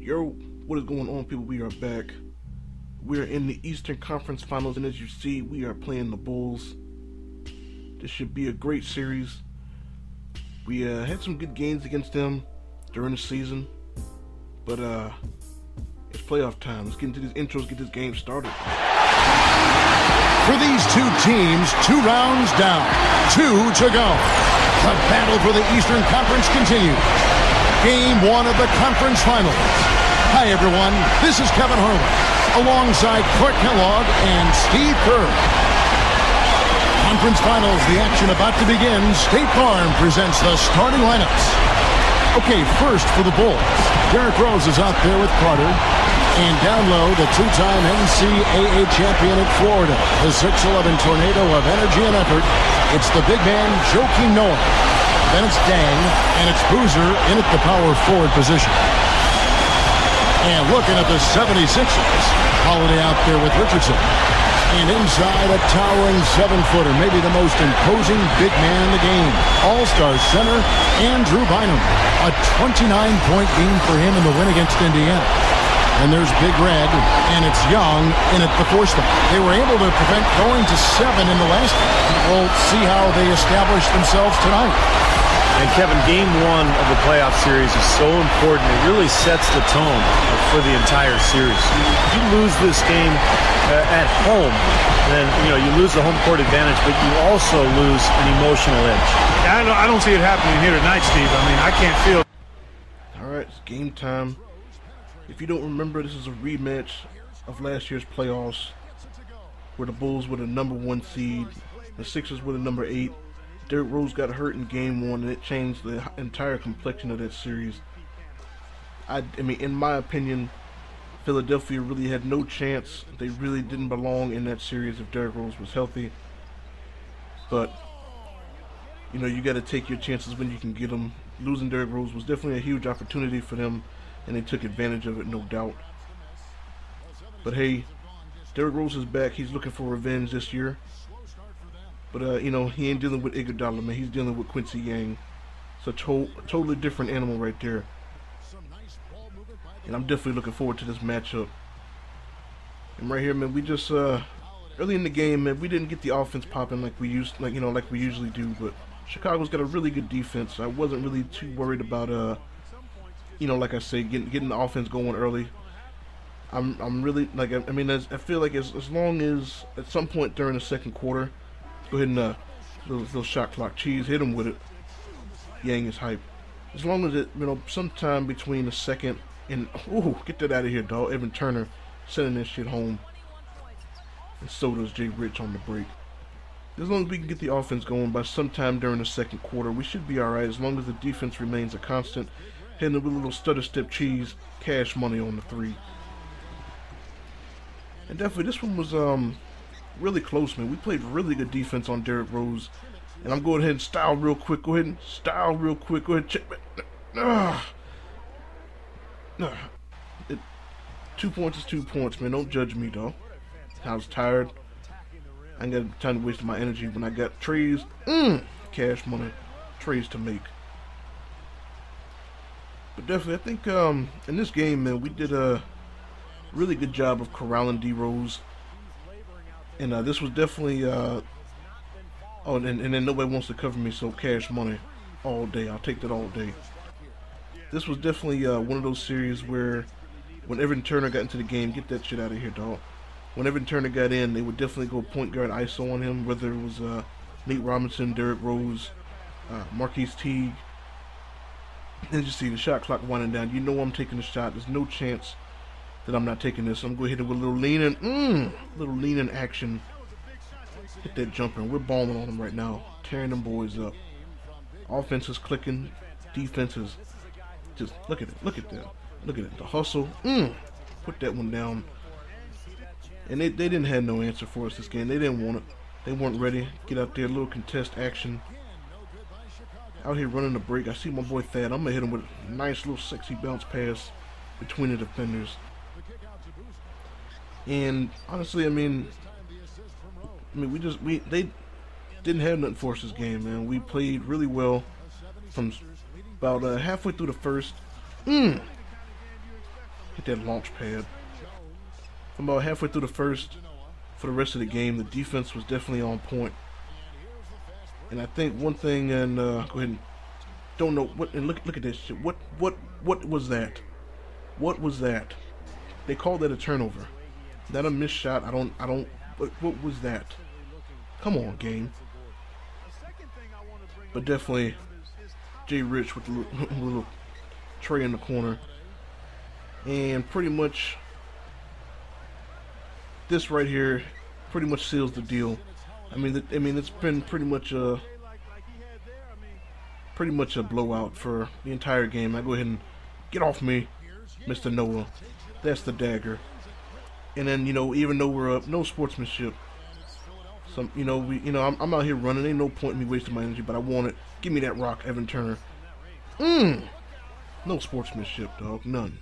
Yo, what is going on, people? We are back. We are in the Eastern Conference Finals, and as you see, we are playing the Bulls. This should be a great series. We had some good games against them during the season, but it's playoff time. Let's get into these intros, get this game started. For these two teams, 2 rounds down, 2 to go. The battle for the Eastern Conference continues. Game 1 of the conference finals. Hi everyone, this is Kevin Harlan, alongside Court Kellogg and Steve Kerr. Conference finals, the action about to begin. State Farm presents the starting lineups. Okay, first for the Bulls. Derrick Rose is out there with Carter. And down low, the 2-time NCAA champion at Florida, the 6'11 tornado of energy and effort. It's the big man, Joakim Noah. Then it's Dang, and it's Boozer in at the power forward position. And looking at the 76ers, Holiday out there with Richardson. And inside, a towering 7-footer, maybe the most imposing big man in the game. All-star center, Andrew Bynum. A 29-point game for him in the win against Indiana. And there's Big Red, and it's Young in at the 4 spot. They were able to prevent going to 7 in the last game. We'll see how they establish themselves tonight. And Kevin, game 1 of the playoff series is so important. It really sets the tone for the entire series. If you lose this game at home, then you lose the home court advantage, but you also lose an emotional edge. Yeah, I don't see it happening here tonight, Steve. I mean, I can't feel. All right, it's game time. If you don't remember, this is a rematch of last year's playoffs, where the Bulls were the number 1 seed, the Sixers were the number 8. Derrick Rose got hurt in game 1, and it changed the entire complexion of that series. I mean, in my opinion, Philadelphia really had no chance. They really didn't belong in that series if Derrick Rose was healthy. But, you got to take your chances when you can get them. Losing Derrick Rose was definitely a huge opportunity for them, and they took advantage of it, no doubt. But hey, Derrick Rose is back. He's looking for revenge this year. But, he ain't dealing with Iguodala, man. He's dealing with Quincy Yang. It's a totally different animal right there. And I'm definitely looking forward to this matchup. And right here, man, we just, early in the game, man, we didn't get the offense popping like we usually do. But Chicago's got a really good defense. I wasn't really too worried about, like I say, getting the offense going early. I'm really, I feel like as long as at some point during the second quarter, go ahead and little shot clock cheese, hit him with it. Yang is hype. As long as it, sometime between the second and get that out of here, dog. Evan Turner sending this shit home, and so does Jay Rich on the break. As long as we can get the offense going by sometime during the second quarter, we should be all right. As long as the defense remains a constant, hitting with a little stutter step cheese, cash money on the 3. And definitely this one was really close, man. We played really good defense on Derrick Rose. And I'm going ahead and style real quick. Go ahead and style real quick. Go ahead and check. 2 points is 2 points, man. Don't judge me, though. I was tired. I ain't got time to waste my energy when I got trees. Cash money. Trades to make. But definitely, I think in this game, man, we did a really good job of corralling D Rose. And this was definitely, and then nobody wants to cover me, so cash money all day. I'll take that all day. This was definitely one of those series where when Evan Turner got into the game, get that shit out of here, dog. When Evan Turner got in, they would definitely go point guard ISO on him, whether it was Nate Robinson, Derrick Rose, Marquise Teague. And you see the shot clock winding down. You know I'm taking the shot. There's no chance that I'm not taking this. I'm going to hit it with a little lean in action. Hit that jumper. We're balling on them right now, tearing them boys up. Offense is clicking. Defense is just, look at it. Look at that. Look at it. The hustle. Put that one down. And they didn't have no answer for us this game. They didn't want it. They weren't ready. Get out there, a little contest action. Out here running the break. I see my boy Thad. I'm going to hit him with a nice little sexy bounce pass between the defenders. And honestly, they didn't have nothing for us this game, man. We played really well from about halfway through the first. Hit that launch pad. From about halfway through the first, for the rest of the game, the defense was definitely on point. And I think one thing, and go ahead and don't know what. And look at this shit. What was that? What was that? They called that a turnover. That a missed shot? I don't. What was that? Come on, game. But definitely, Jay Rich with the little tray in the corner, and pretty much this right here pretty much seals the deal. I mean, it's been pretty much a blowout for the entire game. I go ahead and get off me, Mr. Noah. That's the dagger. And then, even though we're up, no sportsmanship. Some, I'm out here running. Ain't no point in me wasting my energy, but I want it. Give me that rock, Evan Turner. No sportsmanship, dog. None.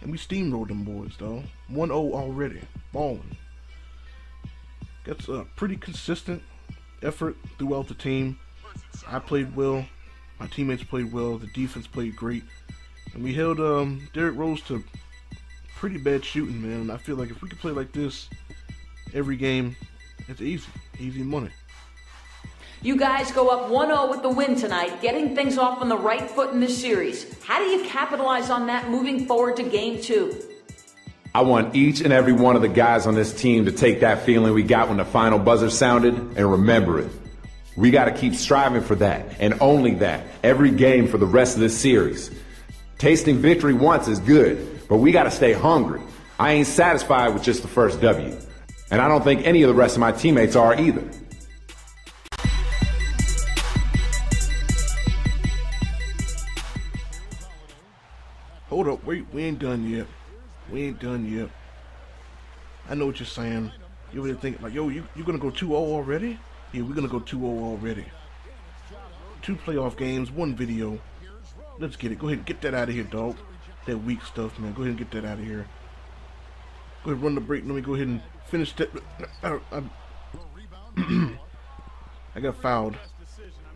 And we steamrolled them boys, dog. 1-0 already. Balling. That's a pretty consistent effort throughout the team. I played well. My teammates played well. The defense played great. And we held Derrick Rose to pretty bad shooting, man. And I feel like if we could play like this every game, it's easy. Easy money. You guys go up 1-0 with the win tonight, getting things off on the right foot in this series. How do you capitalize on that moving forward to Game 2? I want each and every one of the guys on this team to take that feeling we got when the final buzzer sounded and remember it. We got to keep striving for that, and only that, every game for the rest of this series. Tasting victory once is good, but we got to stay hungry. I ain't satisfied with just the first W. And I don't think any of the rest of my teammates are either. Hold up, wait, we ain't done yet. We ain't done yet. I know what you're saying. You're really thinking like, yo, you gonna go 2-0 already? Yeah, we're gonna go 2-0 already. 2 playoff games, 1 video. Let's get it. Go ahead and get that out of here, dog. That weak stuff, man. Go ahead and get that out of here. Go ahead and run the break. Let me go ahead and finish that. I got fouled.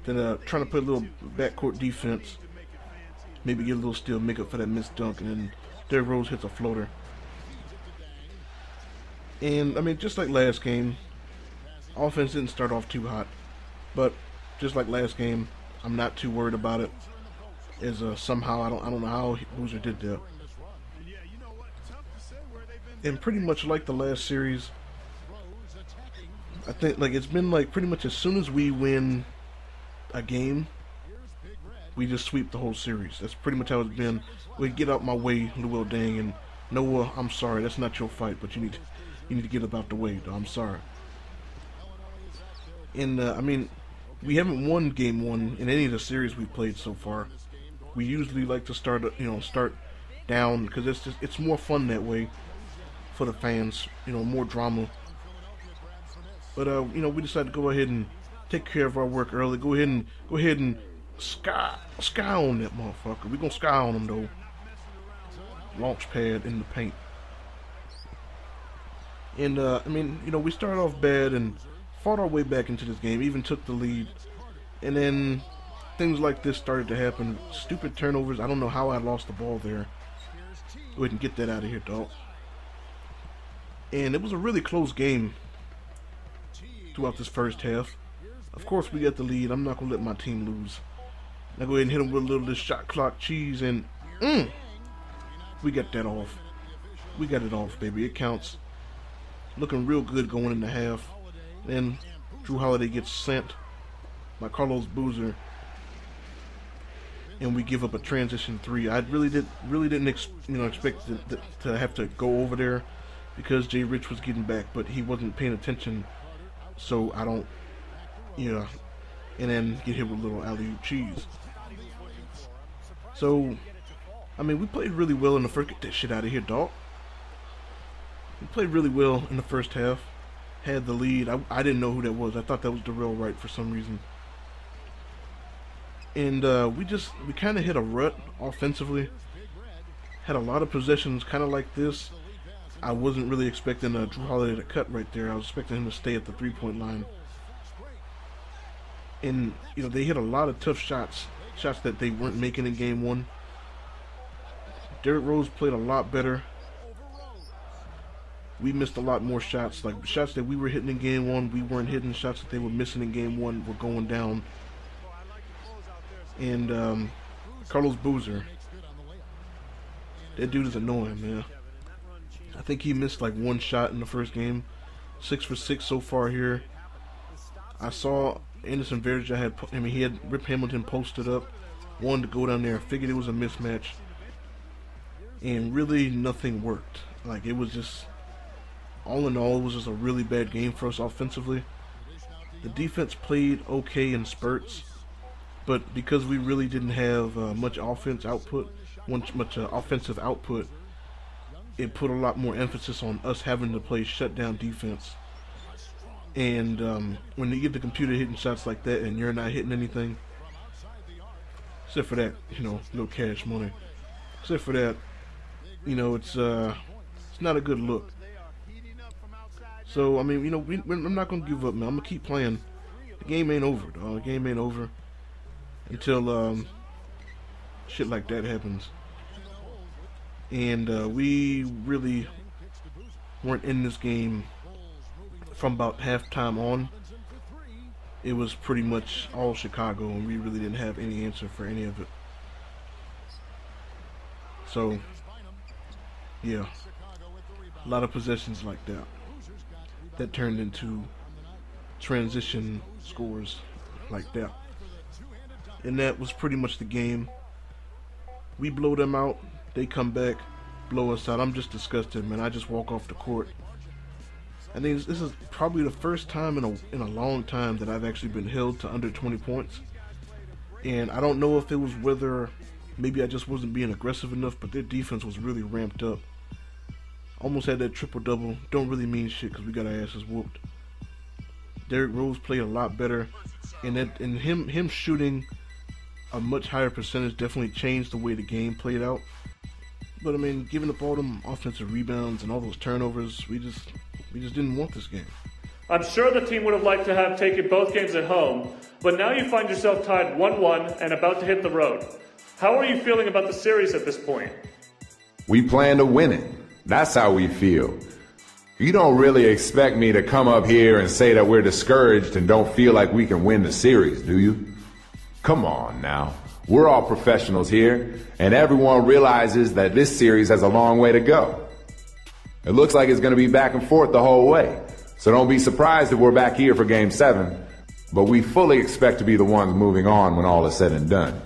Then trying to put a little backcourt defense. Maybe get a little steal, make up for that missed dunk, and then Derrick Rose hits a floater. And, I mean, just like last game, offense didn't start off too hot. But, just like last game, I'm not too worried about it. As somehow, I don't know how Boozer did that. And pretty much like the last series, I think, like, it's been like pretty much as soon as we win a game, we just sweep the whole series. That's pretty much how it's been. We get out my way, Luol Deng, and Noah, I'm sorry, that's not your fight, but you need to get about the way, though. I'm sorry. And I mean, we haven't won game 1 in any of the series we've played so far. We usually like to start down because it's more fun that way for the fans. More drama. But we decided to go ahead and take care of our work early. Go ahead and sky on that motherfucker. We're gonna sky on him though. Launch pad in the paint. And I mean, we started off bad and fought our way back into this game. Even took the lead, and then things like this started to happen. Stupid turnovers. I don't know how I lost the ball there. Go ahead and get that out of here, dog. And it was a really close game throughout this first half. Of course, we got the lead. I'm not gonna let my team lose. Now go ahead and hit him with a little of this shot clock cheese, and we got that off. We got it off, baby. It counts. Looking real good going in the half. Then Drew Holiday gets sent by Carlos Boozer, and we give up a transition 3. I really didn't expect to have to go over there because Jay Rich was getting back, but he wasn't paying attention, so I don't, and then get hit with a little alley-oop cheese. So, I mean, we played really well in the first. Get that shit out of here, dog. We played really well in the first half. Had the lead. I didn't know who that was. I thought that was Darrell Wright for some reason. And we kind of hit a rut offensively. Had a lot of possessions kind of like this. I wasn't really expecting Drew Holiday to cut right there. I was expecting him to stay at the 3-point line. And, they hit a lot of tough shots that they weren't making in game 1. Derrick Rose played a lot better. We missed a lot more shots. Like shots that we were hitting in game one, we weren't hitting. Shots that they were missing in game one were going down. And Carlos Boozer, that dude is annoying, man. I think he missed like one shot in the first game. 6 for 6 so far here. I saw Anderson Varejao he had Rip Hamilton posted up, wanted to go down there, figured it was a mismatch, and really nothing worked. Like it was just, all in all, it was just a really bad game for us offensively. The defense played okay in spurts, but because we really didn't have much offensive output, it put a lot more emphasis on us having to play shutdown defense. And when you get the computer hitting shots like that and you're not hitting anything, except for that, little cash money. Except for that, it's not a good look. So I mean, I'm not gonna give up, man. I'm gonna keep playing. The game ain't over, dog. The game ain't over until shit like that happens. And we really weren't in this game from about halftime on. It was pretty much all Chicago, and we really didn't have any answer for any of it. So, yeah, a lot of possessions like that turned into transition scores like that. And that was pretty much the game. We blow them out. They come back, blow us out. I'm just disgusted, man. I just walk off the court. I think this is probably the first time in a long time that I've actually been held to under 20 points. And I don't know if it was whether maybe I just wasn't being aggressive enough, but their defense was really ramped up. Almost had that triple-double. Don't really mean shit because we got our asses whooped. Derrick Rose played a lot better, and him shooting a much higher percentage definitely changed the way the game played out. But I mean, giving up all them offensive rebounds and all those turnovers, we just didn't want this game. I'm sure the team would have liked to have taken both games at home, but now you find yourself tied 1-1 and about to hit the road. How are you feeling about the series at this point? We plan to win it. That's how we feel. You don't really expect me to come up here and say that we're discouraged and don't feel like we can win the series, do you? Come on now. We're all professionals here, and everyone realizes that this series has a long way to go. It looks like it's going to be back and forth the whole way, so don't be surprised if we're back here for Game 7, but we fully expect to be the ones moving on when all is said and done.